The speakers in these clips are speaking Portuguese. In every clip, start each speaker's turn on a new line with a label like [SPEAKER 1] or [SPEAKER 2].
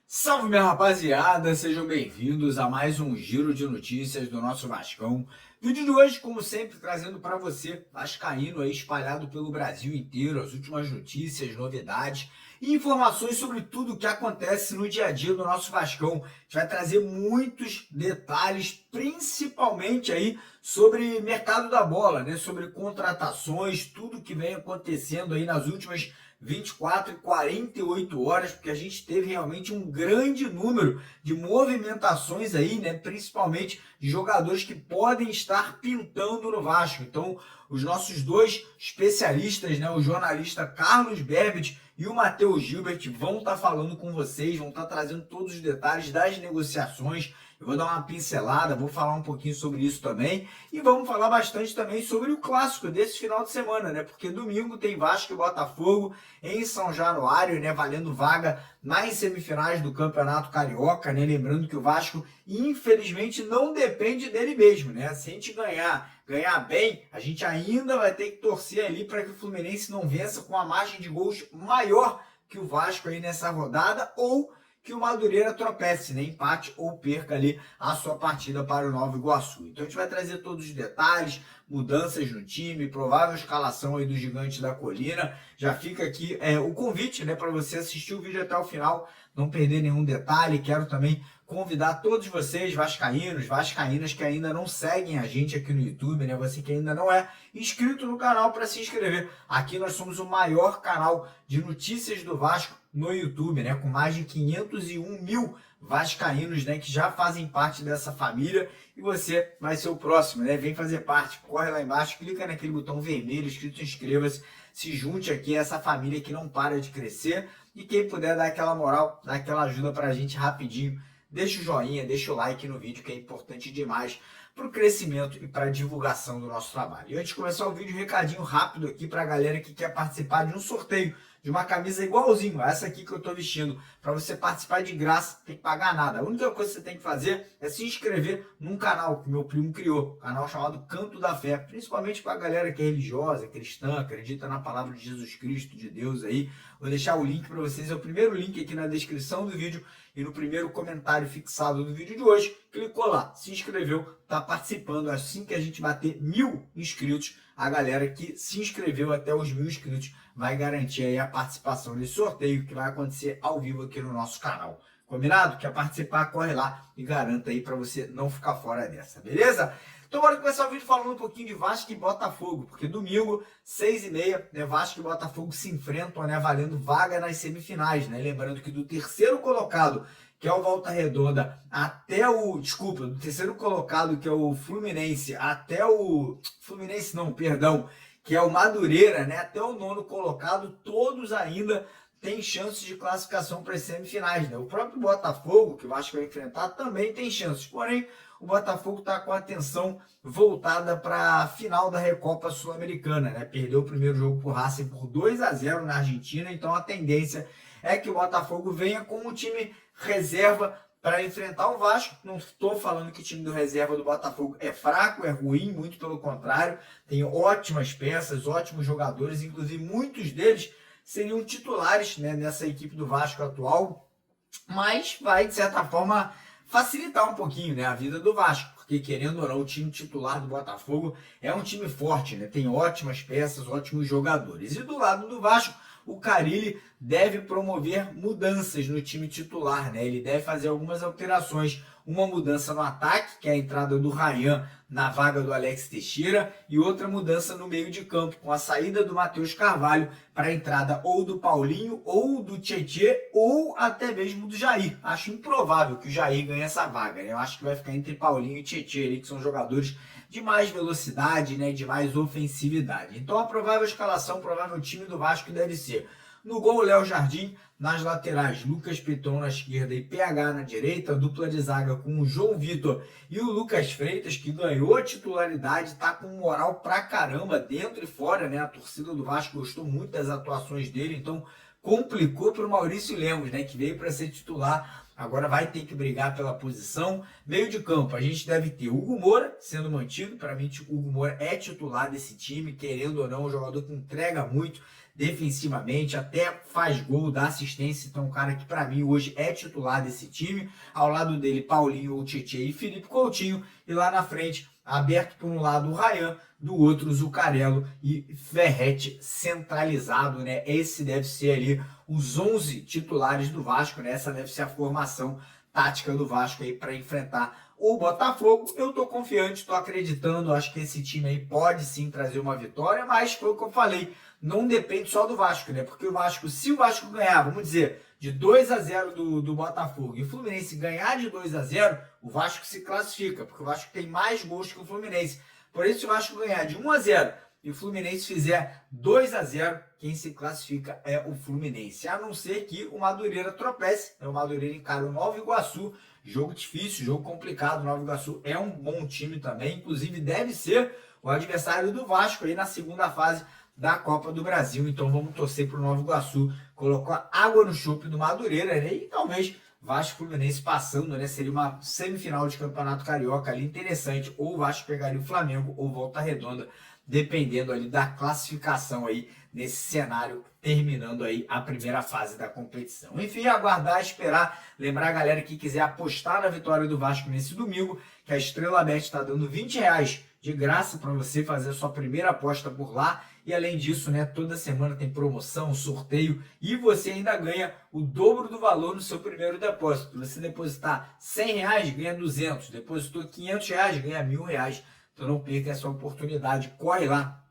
[SPEAKER 1] Salve, minha rapaziada, sejam bem-vindos a mais um giro de notícias do nosso Vascão. Vídeo de hoje, como sempre, trazendo para você, vascaíno aí espalhado pelo Brasil inteiro, as últimas notícias, novidades e informações sobre tudo o que acontece no dia a dia do nosso Vascão. A gente vai trazer muitos detalhes, principalmente aí sobre mercado da bola, né? Sobre contratações, tudo que vem acontecendo aí nas últimas 24 e 48 horas, porque a gente teve realmente um grande número de movimentações aí, né, principalmente de jogadores que podem estar pintando no Vasco. Então, os nossos dois especialistas, né, o jornalista Carlos Berbit e o Matheus Gilbert vão estar falando com vocês, vão estar trazendo todos os detalhes das negociações. Eu vou dar uma pincelada, vou falar um pouquinho sobre isso também e vamos falar bastante também sobre o clássico desse final de semana, né? Porque domingo tem Vasco e Botafogo em São Januário, né? Valendo vaga nas semifinais do Campeonato Carioca, né? Lembrando que o Vasco, infelizmente, não depende dele mesmo, né? Se a gente ganhar bem, a gente ainda vai ter que torcer ali para que o Fluminense não vença com uma margem de gols maior que o Vasco aí nessa rodada, ou que o Madureira tropece, né? Empate ou perca ali a sua partida para o Nova Iguaçu. Então a gente vai trazer todos os detalhes, mudanças no time, provável escalação aí do Gigante da Colina. Já fica aqui o convite, né, para você assistir o vídeo até o final, não perder nenhum detalhe. Quero também convidar todos vocês, vascaínos, vascaínas que ainda não seguem a gente aqui no YouTube, né? Você que ainda não é inscrito no canal, para se inscrever. Aqui nós somos o maior canal de notícias do Vasco no YouTube, né? Com mais de 501 mil vascaínos, né, que já fazem parte dessa família, e você vai ser o próximo, né? Vem fazer parte, corre lá embaixo, clica naquele botão vermelho escrito inscreva-se, se junte aqui a essa família que não para de crescer, e quem puder dar aquela moral, dar aquela ajuda pra gente rapidinho, deixa o joinha, deixa o like no vídeo, que é importante demais para o crescimento e para a divulgação do nosso trabalho. E antes de começar o vídeo, um recadinho rápido aqui para a galera que quer participar de um sorteio de uma camisa igualzinho a essa aqui que eu estou vestindo. Para você participar de graça, não tem que pagar nada. A única coisa que você tem que fazer é se inscrever num canal que meu primo criou, um canal chamado Canto da Fé, principalmente para a galera que é religiosa, cristã, acredita na palavra de Jesus Cristo, de Deus aí. Vou deixar o link para vocês, é o primeiro link aqui na descrição do vídeo e no primeiro comentário fixado do vídeo de hoje. Clicou lá, se inscreveu, está participando. Assim que a gente bater 1000 inscritos, a galera que se inscreveu até os 1000 inscritos vai garantir aí a participação nesse sorteio que vai acontecer ao vivo aqui no nosso canal. Combinado? Quer participar? Corre lá e garanta aí para você não ficar fora dessa, beleza? Então bora começar o vídeo falando um pouquinho de Vasco e Botafogo, porque domingo, 6h30, né, Vasco e Botafogo se enfrentam, né, valendo vaga nas semifinais, né? Lembrando que do terceiro colocado, que é o Volta Redonda, até o... Desculpa, do terceiro colocado, que é o Fluminense, até o... Fluminense não, perdão, que é o Madureira, né, até o nono colocado, todos ainda têm chances de classificação para as semifinais, né? O próprio Botafogo, que o Vasco vai enfrentar, também tem chances, porém o Botafogo está com a atenção voltada para a final da Recopa Sul-Americana, né? Perdeu o primeiro jogo por Racing por 2-0 na Argentina, então a tendência é que o Botafogo venha com um time reserva para enfrentar o Vasco. Não estou falando que o time do reserva do Botafogo é fraco, é ruim, muito pelo contrário, tem ótimas peças, ótimos jogadores, inclusive muitos deles seriam titulares, né, nessa equipe do Vasco atual, mas vai, de certa forma, facilitar um pouquinho, né, a vida do Vasco, porque querendo ou não, o time titular do Botafogo é um time forte, né, tem ótimas peças, ótimos jogadores. E do lado do Vasco, o Carille deve promover mudanças no time titular, né? Ele deve fazer algumas alterações. Uma mudança no ataque, que é a entrada do Ryan na vaga do Alex Teixeira, e outra mudança no meio de campo, com a saída do Matheus Carvalho para a entrada ou do Paulinho, ou do Tietê, ou até mesmo do Jair. Acho improvável que o Jair ganhe essa vaga, né? Eu acho que vai ficar entre Paulinho e Tietê, ali, que são jogadores de mais velocidade, né, de mais ofensividade. Então a provável escalação, o provável time do Vasco deve ser: no gol, Léo Jardim; nas laterais, Lucas Piton na esquerda e PH na direita; dupla de zaga com o João Vitor e o Lucas Freitas, que ganhou a titularidade, tá com moral pra caramba dentro e fora, né? A torcida do Vasco gostou muito das atuações dele, então complicou para o Maurício Lemos, né, que veio para ser titular agora vai ter que brigar pela posição. Meio de campo, a gente deve ter Hugo Moura sendo mantido. Para mim, o Hugo Moura é titular desse time, querendo ou não, um jogador que entrega muito defensivamente, até faz gol, dá assistência. Então, um cara que para mim hoje é titular desse time. Ao lado dele, Paulinho, ou Tietê e Felipe Coutinho. E lá na frente, aberto por um lado o Ryan, do outro Zucarello e Ferretti centralizado, né? Esse deve ser ali os 11 titulares do Vasco, né? Essa deve ser a formação tática do Vasco aí para enfrentar o Botafogo. Eu tô confiante, tô acreditando, acho que esse time aí pode sim trazer uma vitória, mas foi o que eu falei, não depende só do Vasco, né? Porque o Vasco, se o Vasco ganhar, vamos dizer, de 2-0 do Botafogo e o Fluminense ganhar de 2-0, o Vasco se classifica, porque o Vasco tem mais gols que o Fluminense. Por isso, se o Vasco ganhar de 1-0 e o Fluminense fizer 2-0, quem se classifica é o Fluminense. A não ser que o Madureira tropece. O Madureira encara o Nova Iguaçu. Jogo difícil, jogo complicado. O Nova Iguaçu é um bom time também. Inclusive, deve ser o adversário do Vasco aí na segunda fase da Copa do Brasil. Então, vamos torcer para o Nova Iguaçu. Colocou água no chope do Madureira, né? E talvez Vasco e Fluminense passando, né? Seria uma semifinal de Campeonato Carioca ali interessante. Ou o Vasco pegaria o Flamengo ou Volta Redonda, dependendo ali da classificação aí nesse cenário, terminando aí a primeira fase da competição. Enfim, aguardar, esperar. Lembrar a galera que quiser apostar na vitória do Vasco nesse domingo, que a Estrela Bet está dando R$20 de graça para você fazer a sua primeira aposta por lá. E além disso, né, toda semana tem promoção, sorteio e você ainda ganha o dobro do valor no seu primeiro depósito. Se você depositar R$100, ganha 200. Depositou R$500, ganha R$1.000. Então não perca essa oportunidade. Corre lá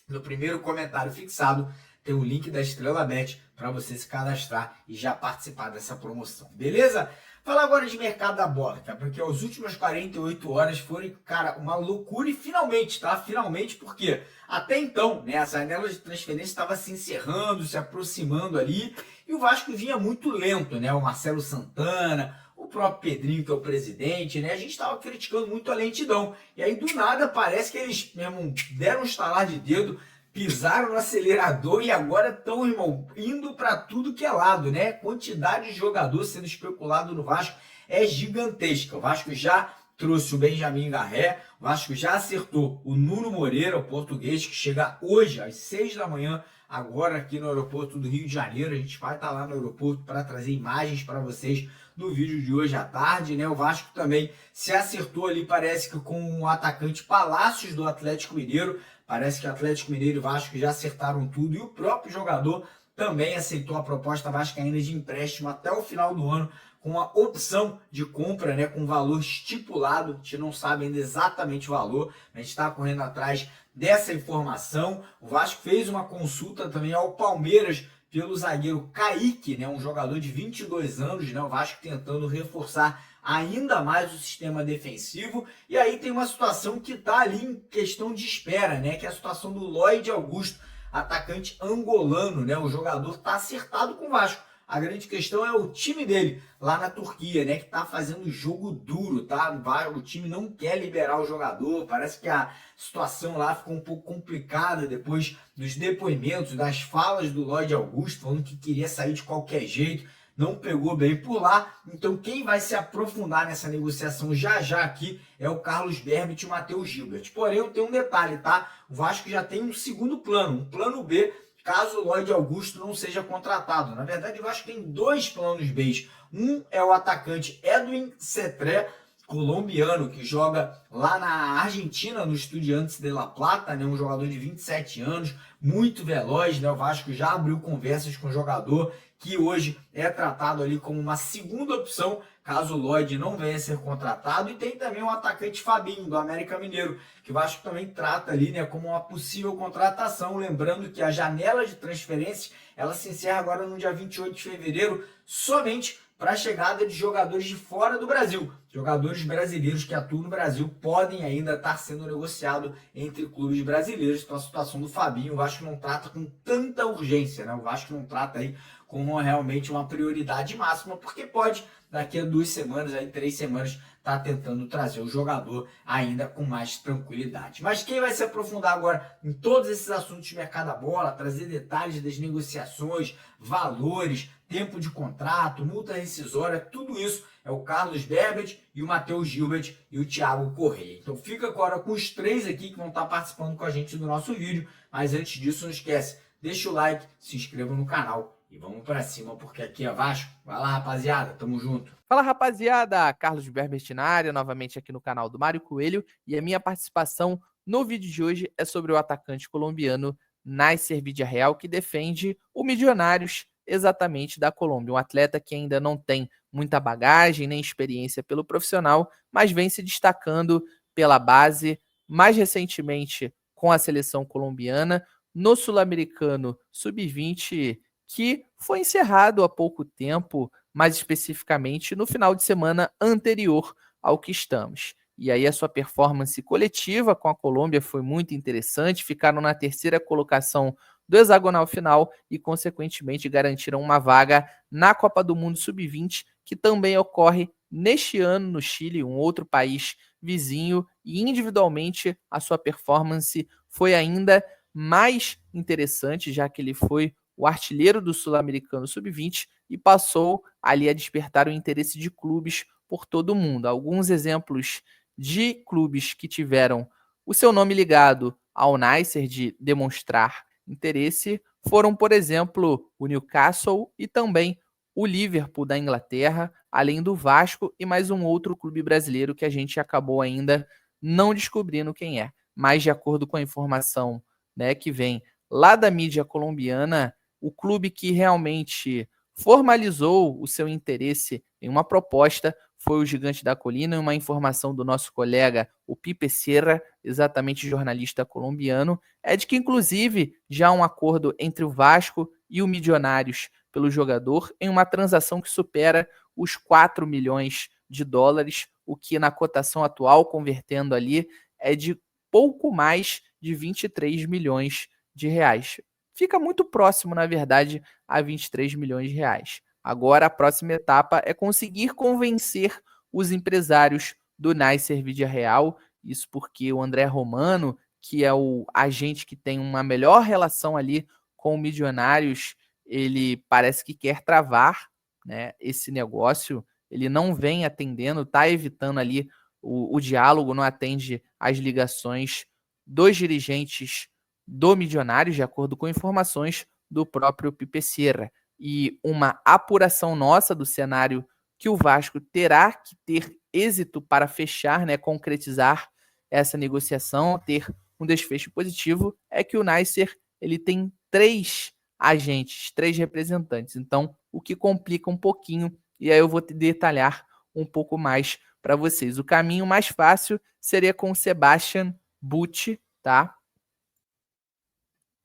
[SPEAKER 1] no primeiro comentário fixado, tem o link da Estrela Bet para você se cadastrar e já participar dessa promoção. Beleza? Falar agora de mercado da bola, cara, porque as últimas 48 horas foram, cara, uma loucura e finalmente, tá? Finalmente, porque até então, né, a janela de transferência estava se encerrando, se aproximando ali, e o Vasco vinha muito lento, né? O Marcelo Santana, o próprio Pedrinho, que é o presidente, né? A gente estava criticando muito a lentidão. E aí, do nada, parece que eles, meu irmão, deram um estalar de dedo, pisaram no acelerador e agora estão, irmão, indo para tudo que é lado, né? Quantidade de jogador sendo especulado no Vasco é gigantesca. O Vasco já trouxe o Benjamin Garré, o Vasco já acertou o Nuno Moreira, o português, que chega hoje às 6 da manhã, agora aqui no aeroporto do Rio de Janeiro. A gente vai estar lá no aeroporto para trazer imagens para vocês no vídeo de hoje à tarde, né? O Vasco também se acertou ali, parece que com o atacante Palácios do Atlético Mineiro. Parece que Atlético Mineiro e Vasco já acertaram tudo e o próprio jogador também aceitou a proposta vascaína de empréstimo até o final do ano, com a opção de compra, né, com valor estipulado. A gente não sabe ainda exatamente o valor, a gente está correndo atrás dessa informação. O Vasco fez uma consulta também ao Palmeiras pelo zagueiro Kaique, né, um jogador de 22 anos, né, o Vasco tentando reforçar ainda mais o sistema defensivo. E aí tem uma situação que está ali em questão de espera, né, que é a situação do Lloyd Augusto, atacante angolano, né, o jogador está acertado com o Vasco. A grande questão é o time dele lá na Turquia, né, que está fazendo jogo duro, tá? O time não quer liberar o jogador, parece que a situação lá ficou um pouco complicada depois dos depoimentos, das falas do Lloyd Augusto, falando que queria sair de qualquer jeito, não pegou bem por lá. Então quem vai se aprofundar nessa negociação já aqui é o Carlos Berbit e o Matheus Gilbert. Porém, eu tenho um detalhe, tá? O Vasco já tem um segundo plano, um plano B, caso o Lloyd Augusto não seja contratado. Na verdade, o Vasco tem dois planos B. Um é o atacante Edwin Cetré, colombiano, que joga lá na Argentina, no Estudiantes de La Plata, né? Um jogador de 27 anos, muito veloz, né? O Vasco já abriu conversas com o jogador, que hoje é tratado ali como uma segunda opção, caso o Lloyd não venha a ser contratado. E tem também o atacante Fabinho, do América Mineiro, que o Vasco também trata ali, né, como uma possível contratação. Lembrando que a janela de transferências, ela se encerra agora no dia 28 de fevereiro, somente para a chegada de jogadores de fora do Brasil. Jogadores brasileiros que atuam no Brasil podem ainda estar sendo negociados entre clubes brasileiros. Então a situação do Fabinho, o Vasco não trata com tanta urgência, né? O Vasco não trata aí como realmente uma prioridade máxima, porque pode, daqui a 2 semanas, aí 3 semanas, está tentando trazer o jogador ainda com mais tranquilidade. Mas quem vai se aprofundar agora em todos esses assuntos de mercado da bola, trazer detalhes das negociações, valores, tempo de contrato, multa rescisória, tudo isso é o Carlos Berbet e o Matheus Gilbert e o Thiago Correia. Então fica agora com os três aqui que vão estar participando com a gente do nosso vídeo, mas antes disso não esquece, deixa o like, se inscreva no canal e vamos para cima porque aqui é Vasco. Vai lá, rapaziada, tamo junto.
[SPEAKER 2] Fala, rapaziada, Carlos Berbet na área, novamente aqui no canal do Mário Coelho, e a minha participação no vídeo de hoje é sobre o atacante colombiano Nacer Villarreal, que defende o Millonarios exatamente da Colômbia, um atleta que ainda não tem muita bagagem nem experiência pelo profissional, mas vem se destacando pela base, mais recentemente com a seleção colombiana, no Sul-Americano Sub-20, que foi encerrado há pouco tempo, mais especificamente no final de semana anterior ao que estamos. E aí a sua performance coletiva com a Colômbia foi muito interessante, ficaram na terceira colocação do hexagonal final e, consequentemente, garantiram uma vaga na Copa do Mundo Sub-20, que também ocorre neste ano no Chile, um outro país vizinho, e individualmente a sua performance foi ainda mais interessante, já que ele foi o artilheiro do Sul-Americano Sub-20 e passou ali a despertar o interesse de clubes por todo o mundo. Alguns exemplos de clubes que tiveram o seu nome ligado ao Nacer de demonstrar interesse foram, por exemplo, o Newcastle e também o Liverpool da Inglaterra, além do Vasco e mais um outro clube brasileiro que a gente acabou ainda não descobrindo quem é. Mas de acordo com a informação, né, que vem lá da mídia colombiana, o clube que realmente formalizou o seu interesse em uma proposta foi o Gigante da Colina, uma informação do nosso colega, o Pipe Sierra, exatamente jornalista colombiano, é de que, inclusive, já há um acordo entre o Vasco e o Millonarios pelo jogador em uma transação que supera os 4 milhões de dólares, o que na cotação atual, convertendo ali, é de pouco mais de 23 milhões de reais. Fica muito próximo, na verdade, a 23 milhões de reais. Agora, a próxima etapa é conseguir convencer os empresários do Nacer Villarreal, isso porque o André Romano, que é o agente que tem uma melhor relação ali com o Millonarios, ele parece que quer travar, né, esse negócio, ele não vem atendendo, está evitando ali o diálogo, não atende às ligações dos dirigentes do Millonarios, de acordo com informações do próprio Pipe Sierra. E uma apuração nossa do cenário que o Vasco terá que ter êxito para fechar, né, concretizar essa negociação, ter um desfecho positivo, é que o Nacer ele tem 3 agentes, 3 representantes. Então, o que complica um pouquinho, e aí eu vou detalhar um pouco mais para vocês. O caminho mais fácil seria com o Sebastian Butti, tá?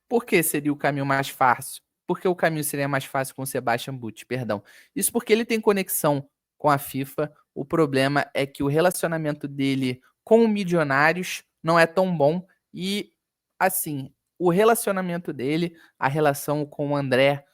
[SPEAKER 2] Por que seria o caminho mais fácil? Porque o caminho seria mais fácil com o Sebastian Butti, perdão. Isso porque ele tem conexão com a FIFA. O problema é que o relacionamento dele com o Millonarios não é tão bom. E, assim, o relacionamento dele, a relação com o André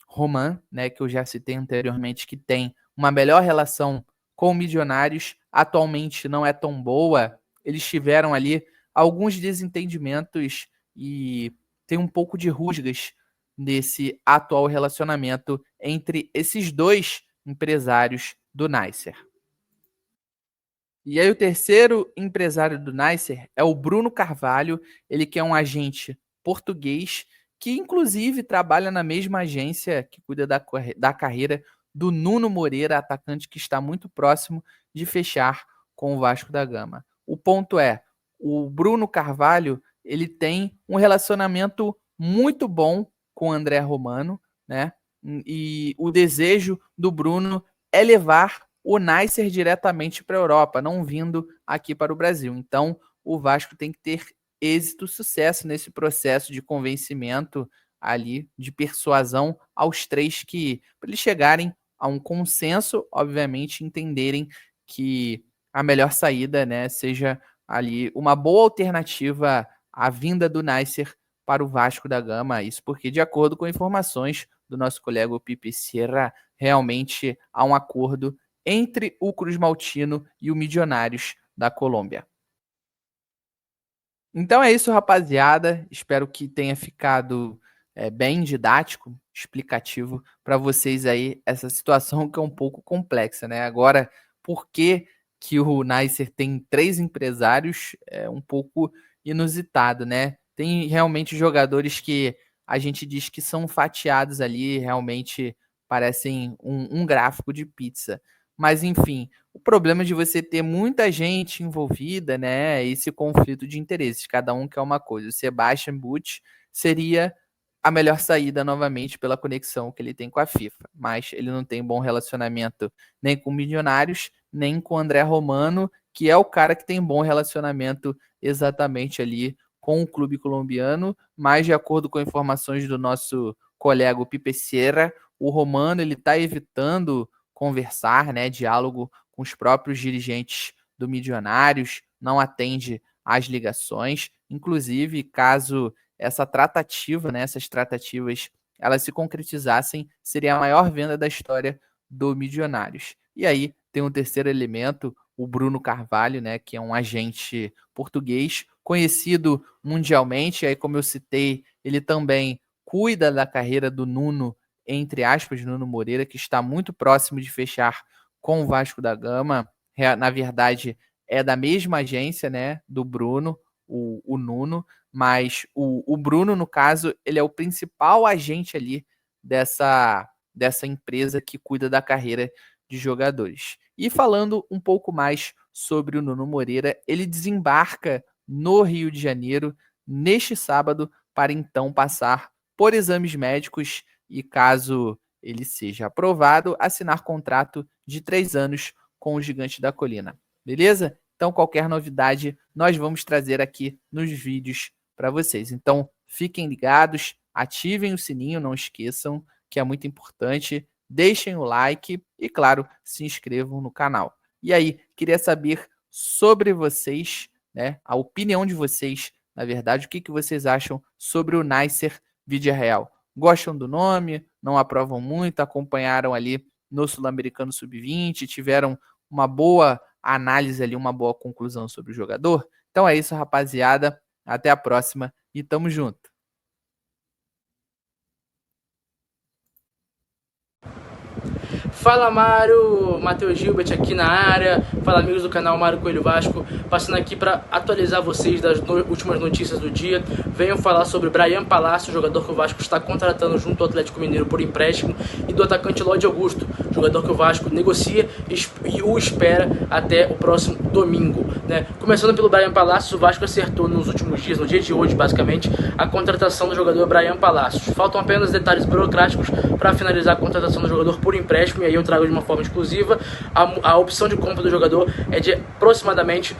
[SPEAKER 2] Roman, né, que eu já citei anteriormente, que tem uma melhor relação com o Millonarios, atualmente não é tão boa. Eles tiveram ali alguns desentendimentos e tem um pouco de rusgas nesse atual relacionamento entre esses dois empresários do Nacer. E aí o terceiro empresário do Nacer é o Bruno Carvalho, ele que é um agente português que inclusive trabalha na mesma agência que cuida da carreira do Nuno Moreira, atacante que está muito próximo de fechar com o Vasco da Gama. O ponto é, o Bruno Carvalho ele tem um relacionamento muito bom com o André Romano, né? E o desejo do Bruno é levar o Nacer diretamente para a Europa, não vindo aqui para o Brasil. Então, o Vasco tem que ter êxito, sucesso nesse processo de convencimento ali, de persuasão aos três para eles chegarem a um consenso, obviamente, entenderem que a melhor saída, né, seja ali uma boa alternativa à vinda do Nacer para o Vasco da Gama. Isso porque, de acordo com informações do nosso colega Pipe Sierra, realmente há um acordo entre o Cruz Maltino e o Milionários da Colômbia. Então é isso, rapaziada. Espero que tenha ficado bem didático, explicativo para vocês aí essa situação que é um pouco complexa, né? Agora, por que o Neisser tem 3 empresários é um pouco inusitado, né? Tem realmente jogadores que a gente diz que são fatiados ali, realmente parecem um gráfico de pizza. Mas enfim, o problema de você ter muita gente envolvida, né? Esse conflito de interesses, cada um quer uma coisa. O Sebastian Butt seria a melhor saída novamente pela conexão que ele tem com a FIFA, mas ele não tem bom relacionamento nem com Milionários, nem com o André Romano, que é o cara que tem bom relacionamento exatamente ali com o clube colombiano, mas de acordo com informações do nosso colega Pipe Sierra, o Romano ele está evitando conversar, né, diálogo com os próprios dirigentes do Milionários, não atende às ligações, inclusive caso essa tratativa, né, essas tratativas, elas se concretizassem, seria a maior venda da história do Milionários. E aí tem um terceiro elemento, o Bruno Carvalho, né, que é um agente português, conhecido mundialmente, aí como eu citei, ele também cuida da carreira do Nuno, entre aspas, Nuno Moreira, que está muito próximo de fechar com o Vasco da Gama. Na verdade, é da mesma agência, né, do Bruno, o Nuno, mas o Bruno, no caso, ele é o principal agente ali dessa empresa que cuida da carreira de jogadores. E falando um pouco mais sobre o Nuno Moreira, ele desembarca no Rio de Janeiro neste sábado para então passar por exames médicos e, caso ele seja aprovado, assinar contrato de 3 anos com o Gigante da Colina. Beleza? Então, qualquer novidade, nós vamos trazer aqui nos vídeos para vocês. Então, fiquem ligados, ativem o sininho, não esqueçam, que é muito importante. Deixem o like e, claro, se inscrevam no canal. E aí, queria saber sobre vocês, né? A opinião de vocês, na verdade, o que vocês acham sobre o Neisser Vidia Real. Gostam do nome? Não aprovam muito? Acompanharam ali no Sul-Americano Sub-20? Tiveram uma boa análise ali, uma boa conclusão sobre o jogador? Então é isso, rapaziada. Até a próxima e tamo junto.
[SPEAKER 3] Fala Mário, Matheus Gilbert aqui na área. Fala amigos do canal Mário Coelho Vasco, passando aqui para atualizar vocês das últimas notícias do dia. Venho falar sobre Bryan Palácio, jogador que o Vasco está contratando junto ao Atlético Mineiro por empréstimo, e do atacante Lodi Augusto, jogador que o Vasco negocia e o espera até o próximo domingo, né? Começando pelo Bryan Palácio, o Vasco acertou nos últimos dias, no dia de hoje basicamente, a contratação do jogador Bryan Palácio. Faltam apenas detalhes burocráticos para finalizar a contratação do jogador por empréstimo, e aí eu trago de uma forma exclusiva. A opção de compra do jogador é de aproximadamente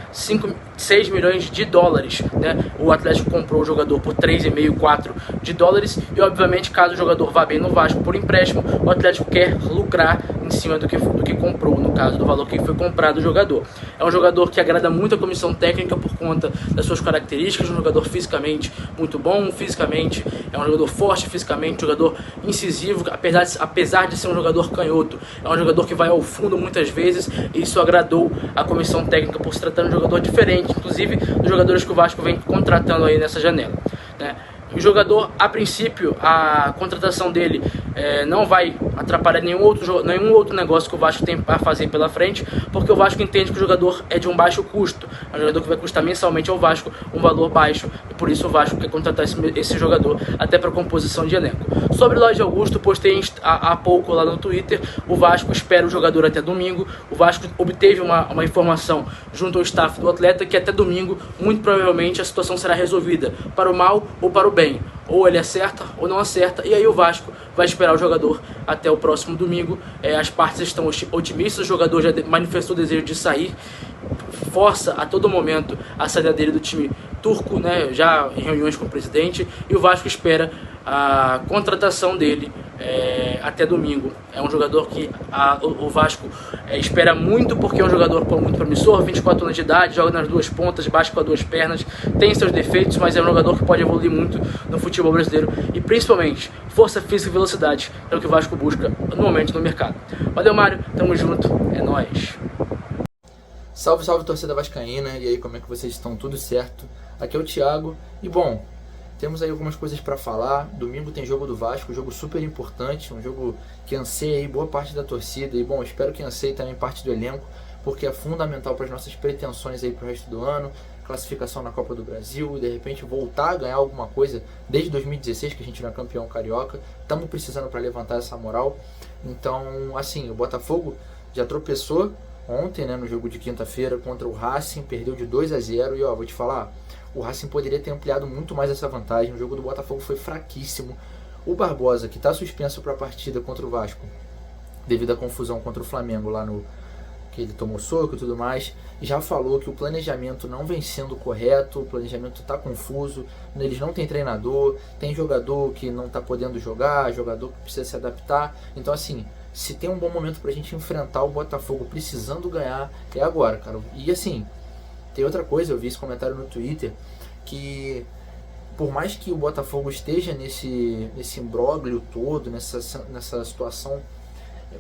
[SPEAKER 3] 6 milhões de dólares, né? O Atlético comprou o jogador por 3,5, 4 de dólares, e obviamente caso o jogador vá bem no Vasco por empréstimo, o Atlético quer lucrar em cima do que comprou, no caso do valor que foi comprado o jogador. É um jogador que agrada muito a comissão técnica por conta das suas características, um jogador fisicamente muito bom, fisicamente é um jogador forte, fisicamente um jogador incisivo, apesar de ser um jogador canhoto, é um jogador que vai ao fundo muitas vezes, e isso agradou a comissão técnica por se tratar de um jogador diferente, inclusive dos jogadores que o Vasco vem contratando aí nessa janela, né? O jogador, a princípio, a contratação dele não vai atrapalhar nenhum outro negócio que o Vasco tem para fazer pela frente, porque o Vasco entende que o jogador é de um baixo custo, é um jogador que vai custar mensalmente ao Vasco um valor baixo, e por isso o Vasco quer contratar esse jogador até para composição de elenco. Sobre o Lodi Augusto, postei há pouco lá no Twitter, o Vasco espera o jogador até domingo. O Vasco obteve uma informação junto ao staff do atleta que até domingo, muito provavelmente, a situação será resolvida para o mal ou para o bem. Ou ele acerta ou não acerta, e aí o Vasco vai esperar o jogador até o próximo domingo. As partes estão otimistas, o jogador já manifestou o desejo de sair, força a todo momento a saída dele do time turco, né, já em reuniões com o presidente, e o Vasco espera a contratação dele até domingo. É um jogador que o Vasco espera muito, porque é um jogador muito promissor, 24 anos de idade, joga nas duas pontas, bate com as duas pernas, tem seus defeitos, mas é um jogador que pode evoluir muito no futebol brasileiro e principalmente força física e velocidade, é o que o Vasco busca no momento no mercado. Valeu, Mário, tamo junto, é nóis.
[SPEAKER 4] Salve, salve, torcida vascaína, e aí, como é que vocês estão? Tudo certo? Aqui é o Thiago, e bom, temos aí algumas coisas para falar. Domingo tem jogo do Vasco, um jogo super importante, um jogo que anseia aí boa parte da torcida, e bom, espero que anseie também parte do elenco, porque é fundamental para as nossas pretensões aí pro resto do ano, classificação na Copa do Brasil, e de repente voltar a ganhar alguma coisa desde 2016, que a gente não é campeão carioca. Estamos precisando para levantar essa moral. Então, assim, o Botafogo já tropeçou ontem, né, no jogo de quinta-feira contra o Racing, perdeu de 2-0 e ó, vou te falar, o Racing poderia ter ampliado muito mais essa vantagem. O jogo do Botafogo foi fraquíssimo. O Barbosa, que está suspenso para a partida contra o Vasco, devido à confusão contra o Flamengo lá no que ele tomou soco e tudo mais, já falou que o planejamento não vem sendo correto, o planejamento está confuso, eles não têm treinador, tem jogador que não está podendo jogar, jogador que precisa se adaptar. Então, assim, se tem um bom momento pra gente enfrentar o Botafogo precisando ganhar, é agora, cara. E assim, tem outra coisa, eu vi esse comentário no Twitter, que por mais que o Botafogo esteja nesse imbróglio todo, nessa situação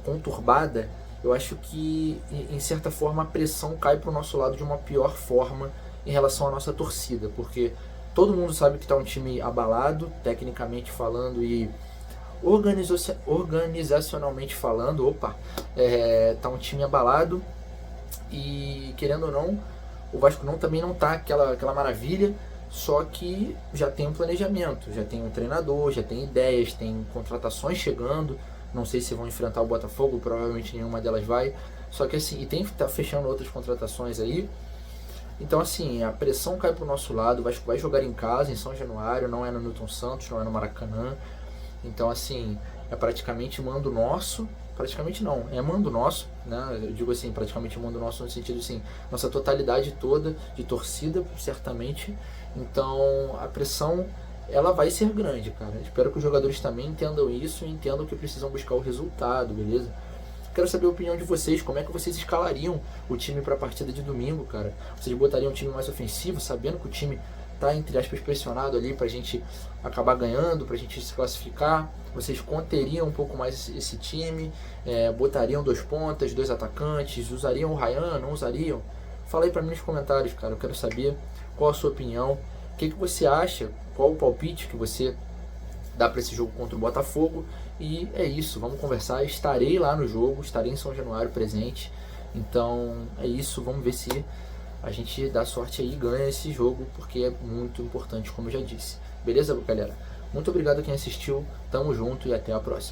[SPEAKER 4] conturbada, eu acho que, em certa forma, a pressão cai pro nosso lado de uma pior forma em relação à nossa torcida, porque todo mundo sabe que tá um time abalado, tecnicamente falando, e organizacionalmente falando, tá um time abalado, e querendo ou não, o Vasco também não tá aquela maravilha, só que já tem um planejamento, já tem um treinador, já tem ideias, tem contratações chegando. Não sei se vão enfrentar o Botafogo, provavelmente nenhuma delas vai, só que assim, e tem que estar fechando outras contratações aí. Então, assim, a pressão cai pro nosso lado. O Vasco vai jogar em casa, em São Januário, não é no Newton Santos, não é no Maracanã. Então, assim, é praticamente mando nosso. Praticamente não, é mando nosso, né? Eu digo assim, praticamente mando nosso no sentido assim, nossa totalidade toda de torcida, certamente. Então, a pressão, ela vai ser grande, cara. Espero que os jogadores também entendam isso e entendam que precisam buscar o resultado, beleza? Quero saber a opinião de vocês, como é que vocês escalariam o time para a partida de domingo, cara? Vocês botariam um time mais ofensivo, sabendo que o time tá, entre aspas, pressionado ali pra gente acabar ganhando, pra gente se classificar? Vocês conteriam um pouco mais esse time? Botariam 2 pontas, 2 atacantes? Usariam o Ryan? Não usariam? Fala aí pra mim nos comentários, cara. Eu quero saber qual a sua opinião. O que você acha? Qual o palpite que você dá para esse jogo contra o Botafogo? E é isso, vamos conversar. Estarei lá no jogo, estarei em São Januário presente. Então é isso, vamos ver se a gente dá sorte aí e ganha esse jogo, porque é muito importante, como eu já disse. Beleza, galera? Muito obrigado a quem assistiu, tamo junto e até a próxima.